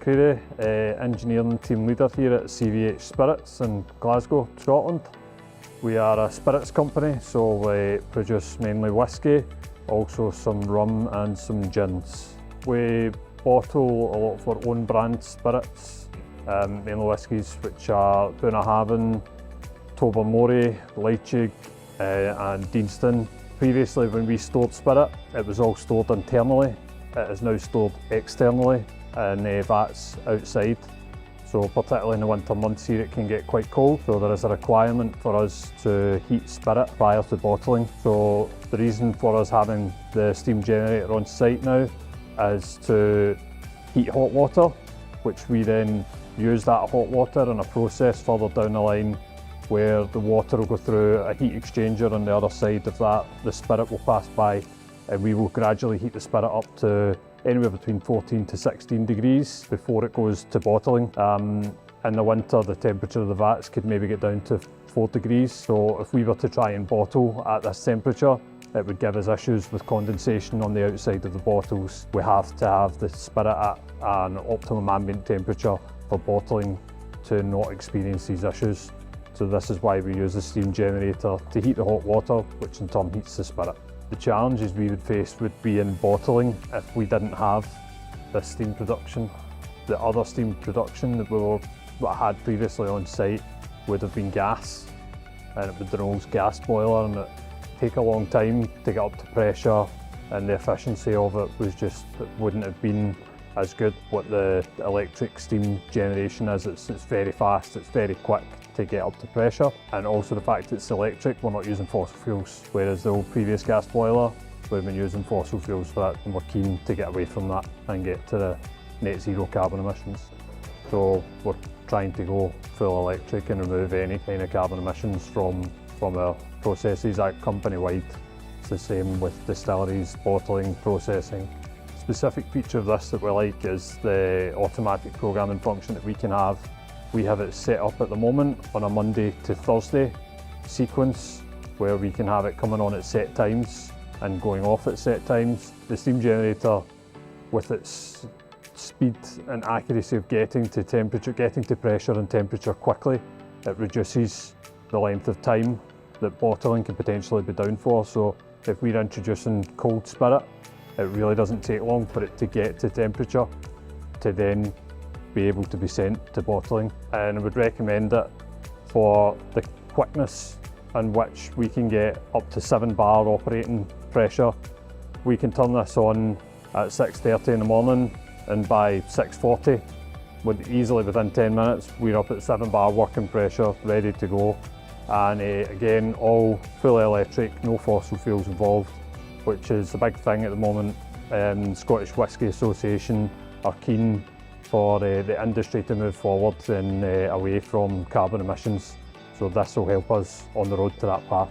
Creary, engineering team leader here at CVH Spirits in Glasgow, Scotland. We are a spirits company, so we produce mainly whisky, also some rum and some gins. We bottle a lot of our own brand spirits, mainly whiskies which are Bunnahabhain, Tobermory, Leitchig and Deanston. Previously when we stored spirit, it was all stored internally. It is now stored externally in vats outside. So particularly in the winter months here it can get quite cold, so there is a requirement for us to heat spirit prior to bottling. So the reason for us having the steam generator on site now is to heat hot water, which we then use that hot water in a process further down the line where the water will go through a heat exchanger on the other side of that. The spirit will pass by and we will gradually heat the spirit up to anywhere between 14 to 16 degrees before it goes to bottling. In the winter, the temperature of the vats could maybe get down to 4 degrees. So if we were to try and bottle at this temperature, it would give us issues with condensation on the outside of the bottles. We have to have the spirit at an optimum ambient temperature for bottling to not experience these issues. So this is why we use the steam generator to heat the hot water, which in turn heats the spirit. The challenges we would face would be in bottling if we didn't have this steam production. The other steam production that we had previously on site would have been gas, and it would be an old gas boiler, and it take a long time to get up to pressure, and the efficiency of it wouldn't have been as good. What the electric steam generation is, it's very fast, it's very quick to get up to pressure, and also the fact it's electric, we're not using fossil fuels, whereas the old previous gas boiler, we've been using fossil fuels for that, and we're keen to get away from that and get to the net zero carbon emissions. So we're trying to go full electric and remove any kind of carbon emissions from our processes company-wide. It's the same with distilleries, bottling, processing. Specific feature of this that we like is the automatic programming function that we can have. We have it set up at the moment on a Monday to Thursday sequence where we can have it coming on at set times and going off at set times. The steam generator, with its speed and accuracy of getting to temperature, getting to pressure and temperature quickly, it reduces the length of time that bottling can potentially be down for. So if we're introducing cold spirit, it really doesn't take long for it to get to temperature to then be able to be sent to bottling. And I would recommend it for the quickness in which we can get up to 7 bar operating pressure. We can turn this on at 6:30 in the morning, and by 6:40, easily within 10 minutes, we're up at 7 bar working pressure, ready to go. And again, all fully electric, no fossil fuels involved, which is a big thing at the moment. Scottish Whisky Association are keen for the industry to move forward and away from carbon emissions. So this will help us on the road to that path.